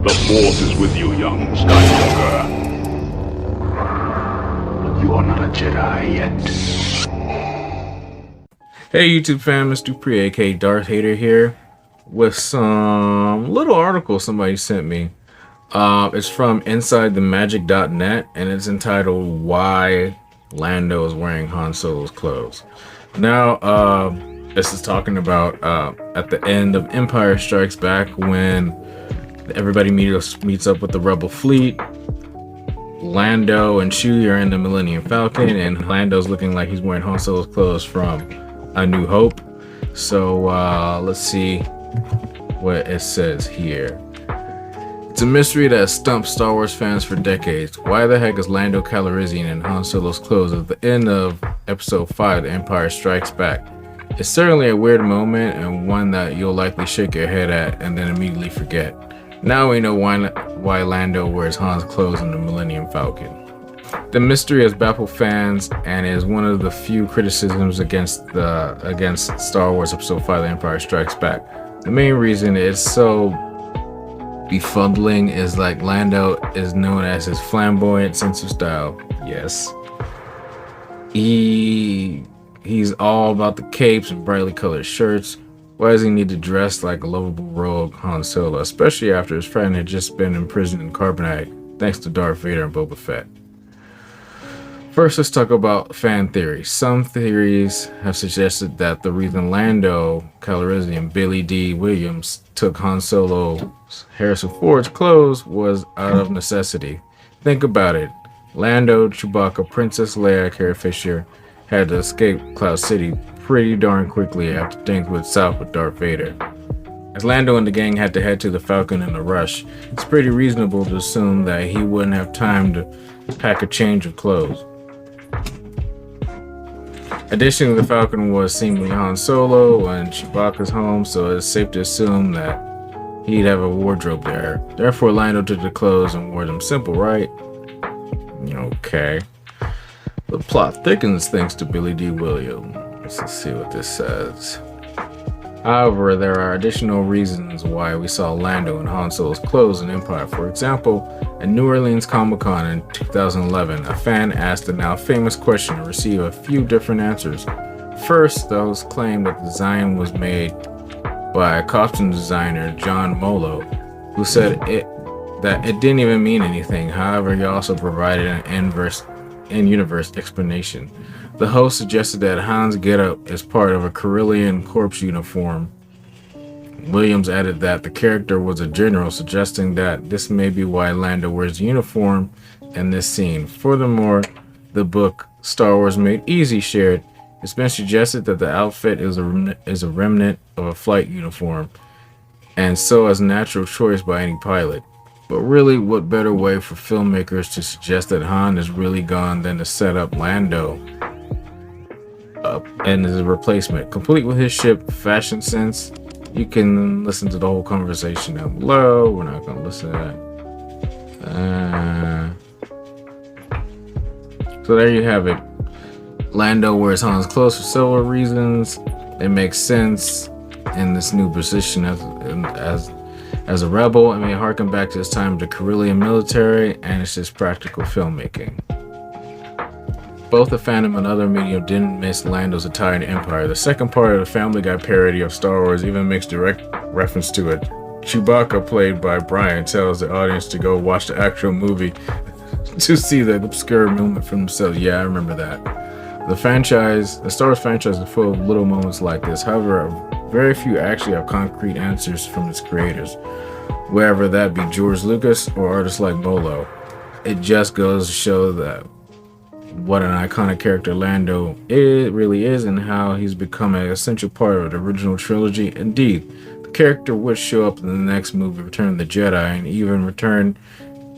The Force is with you, young Skywalker. You are not a Jedi yet. Hey YouTube fam, it's Dupree aka Darth Hater here with some little article somebody sent me. It's from InsideTheMagic.net and it's entitled "Why Lando is Wearing Han Solo's Clothes." Now, this is talking about at the end of Empire Strikes Back when everybody meets up with the Rebel fleet. Lando and Chewie are in the Millennium Falcon, and Lando's looking like he's wearing Han Solo's clothes from A New Hope. So let's see what it says here. It's a mystery that stumped Star Wars fans for decades. Why the heck is Lando Calrissian in Han Solo's clothes at the end of Episode 5, The Empire Strikes Back? It's certainly a weird moment and one that you'll likely shake your head at and then immediately forget. Now we know why Lando wears Han's clothes in the Millennium Falcon. The mystery has baffled fans and is one of the few criticisms against Star Wars Episode 5, The Empire Strikes Back. The main reason it's so befuddling is like Lando is known as his flamboyant sense of style. Yes. He's all about the capes and brightly colored shirts. Why does he need to dress like a lovable rogue Han Solo, especially after his friend had just been imprisoned in carbonite thanks to Darth Vader and Boba Fett? First, let's talk about fan theories. Some theories have suggested that the reason Lando Calrissian Billy D. Williams took Han Solo's Harrison Ford's clothes was out of necessity. Think about it. Lando, Chewbacca, Princess Leia, Carrie Fisher had to escape Cloud City pretty darn quickly after things went south with Darth Vader. As Lando and the gang had to head to the Falcon in a rush, it's pretty reasonable to assume that he wouldn't have time to pack a change of clothes. Additionally, the Falcon was seemingly Han Solo and Chewbacca's home, so it's safe to assume that he'd have a wardrobe there. Therefore, Lando took the clothes and wore them. Simple, right? Okay. The plot thickens thanks to Billy D. Williams. Let's see what this says. However, there are additional reasons why we saw Lando in Han Solo's clothes in Empire. For example, at New Orleans Comic-Con in 2011, a fan asked a now famous question and received a few different answers. First, the host claimed that the design was made by costume designer John Molo, who said that it didn't even mean anything. However, he also provided an in-universe explanation. The host suggested that Han's getup is part of a Corellian corps uniform. Williams added that the character was a general, suggesting that this may be why Lando wears the uniform in this scene. Furthermore, the book Star Wars Made Easy shared, it's been suggested that the outfit is a remnant of a flight uniform, and so as a natural choice by any pilot. But really, what better way for filmmakers to suggest that Han is really gone than to set up Lando and his replacement, complete with his ship fashion sense. You can listen to the whole conversation down below. We're not going to listen to that. So there you have it. Lando wears Han's clothes for several reasons. It makes sense in this new position as a rebel. It may harken back to his time in the Corellian military, and it's just practical filmmaking. Both the fandom and other media didn't miss Lando's attire in Empire. The second part of the Family Guy parody of Star Wars even makes direct reference to it. Chewbacca, played by Brian, tells the audience to go watch the actual movie to see the obscure moment for themselves. Yeah, I remember that. The Star Wars franchise is full of little moments like this. However, very few actually have concrete answers from its creators, whether that be George Lucas or artists like Molo. It just goes to show that what an iconic character Lando really is and how he's become an essential part of the original trilogy. Indeed, the character would show up in the next movie, Return of the Jedi, and even return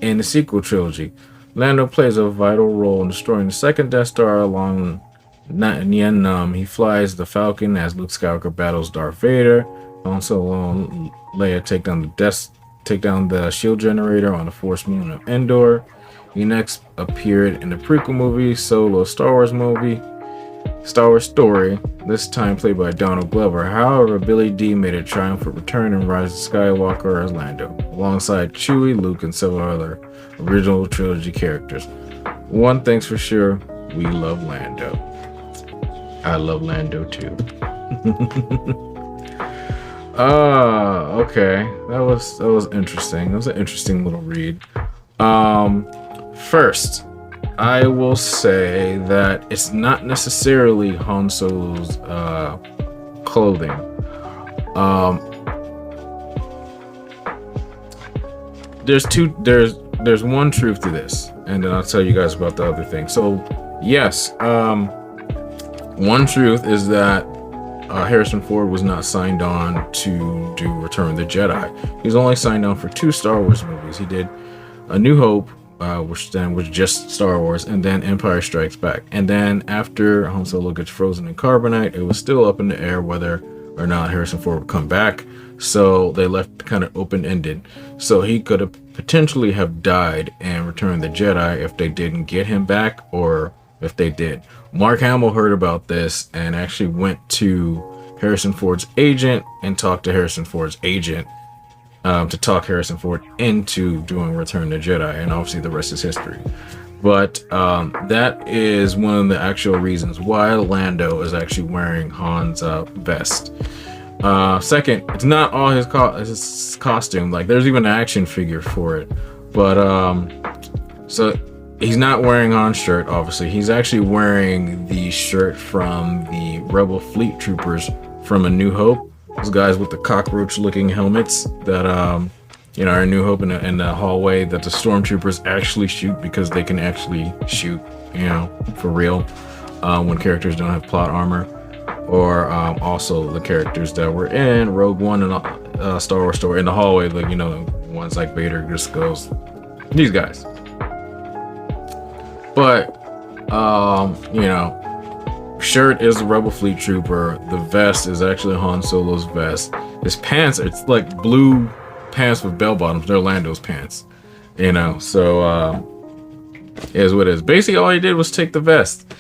in the sequel trilogy. Lando plays a vital role in destroying the second Death Star along Nien Nunb. He flies the Falcon as Luke Skywalker battles Darth Vader. Also, Leia take down the shield generator on the Force moon of Endor. He next appeared in the prequel movie Solo, Star Wars movie. Star Wars Story, this time played by Donald Glover. However, Billy D made a triumphant return in Rise of Skywalker as Lando, alongside Chewie, Luke, and several other original trilogy characters. One thing's for sure, we love Lando. I love Lando too. Okay. That was interesting. That was an interesting little read. First, I will say that it's not necessarily Han Solo's clothing. There's one truth to this, and then I'll tell you guys about the other thing. So, yes, one truth is that Harrison Ford was not signed on to do Return of the Jedi. He was only signed on for 2 Star Wars movies. He did A New Hope, which then was just Star Wars, and then Empire Strikes Back. And then after Han Solo gets frozen in carbonite, it was still up in the air whether or not Harrison Ford would come back. So they left kind of open-ended. So he could have potentially have died in Return of the Jedi if they didn't get him back, or if they did. Mark Hamill heard about this and actually went to Harrison Ford's agent and talked to Harrison Ford's agent to talk Harrison Ford into doing Return of the Jedi, and obviously the rest is history. But that is one of the actual reasons why Lando is actually wearing Han's vest. Second, it's not all his costume. Like, there's even an action figure for it. But so he's not wearing Han's shirt, obviously. He's actually wearing the shirt from the Rebel Fleet Troopers from A New Hope. Those guys with the cockroach-looking helmets that are in New Hope in the hallway that the stormtroopers actually shoot, because they can actually shoot, for real, when characters don't have plot armor. Or also the characters that were in Rogue One and Star Wars Story in the hallway, like, ones like Vader just goes, these guys. But shirt is the Rebel Fleet Trooper. The vest is actually Han Solo's vest. His pants, it's like blue pants with bell bottoms. They're Lando's pants, so it is what it is. Basically, all he did was take the vest.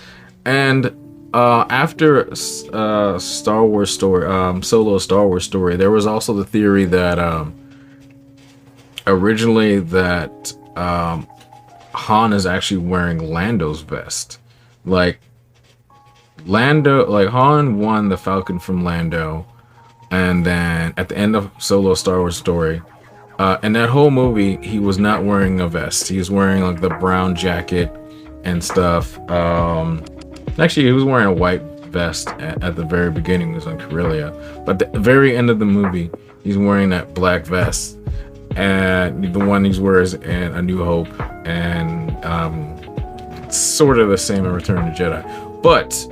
And after Star Wars Story, Solo Star Wars Story, there was also the theory that originally that Han is actually wearing Lando's vest. Like, Han won the Falcon from Lando, and then at the end of Solo Star Wars Story, in that whole movie, he was not wearing a vest. He was wearing like the brown jacket and stuff. Actually, he was wearing a white vest at the very beginning. He was on Corellia, but at the very end of the movie, he's wearing that black vest, and the one he wears in A New Hope, and it's sort of the same in Return of the Jedi. But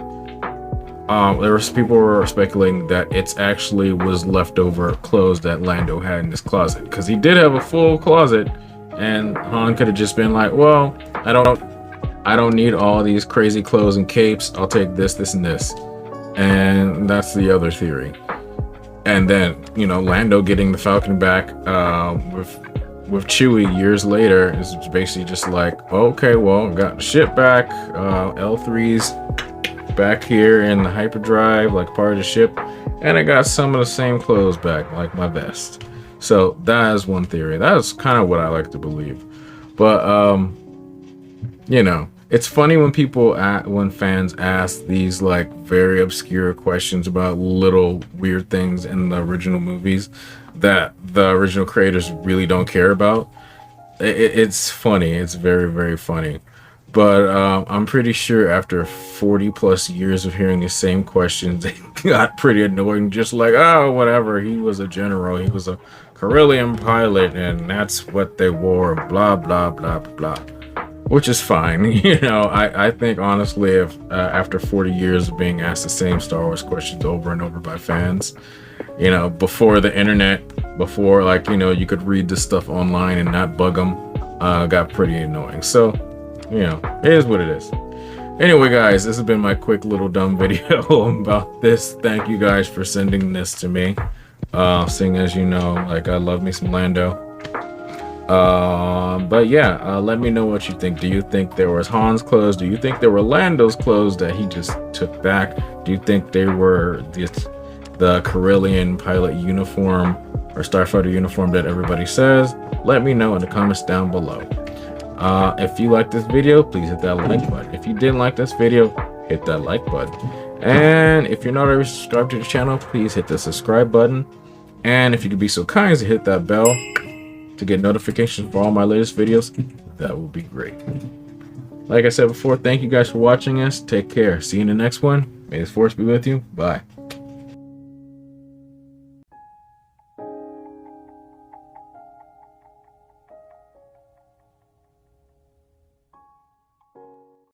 people were speculating that it's actually was leftover clothes that Lando had in his closet, because he did have a full closet, and Han could have just been like, well, I don't need all these crazy clothes and capes. I'll take this, this, and this. And that's the other theory. And then, Lando getting the Falcon back with Chewie years later is basically just like, okay, well, got the ship back. L3's back here in the hyperdrive, like part of the ship. And I got some of the same clothes back, like my vest. So that is one theory. That is kind of what I like to believe. But, it's funny when fans ask these like very obscure questions about little weird things in the original movies that the original creators really don't care about. It's funny. It's very, very funny. But I'm pretty sure after 40 plus years of hearing the same questions, they got pretty annoying. Just like, oh, whatever. He was a general. He was a Corellian pilot, and that's what they wore. Blah, blah, blah, blah. Which is fine. I think honestly, if after 40 years of being asked the same Star Wars questions over and over by fans, before the internet, before you could read this stuff online and not bug them, got pretty annoying. So, it is what it is. Anyway, guys, this has been my quick little dumb video about this. Thank you guys for sending this to me. Seeing as I love me some Lando. But yeah, let me know what you think. Do you think there was Han's clothes? Do you think there were Lando's clothes that he just took took back? Do you think they were the Carillion pilot uniform or starfighter uniform that everybody says? Let me know in the comments down below. If you like this video, please hit that like button. If you didn't like this video, hit that like button. And if you're not already subscribed to the channel, please hit the subscribe button. And if you could be so kind as to hit that bell to get notifications for all my latest videos, that would be great. Like I said before, thank you guys for watching us. Take care. See you in the next one. May the force be with you. Bye.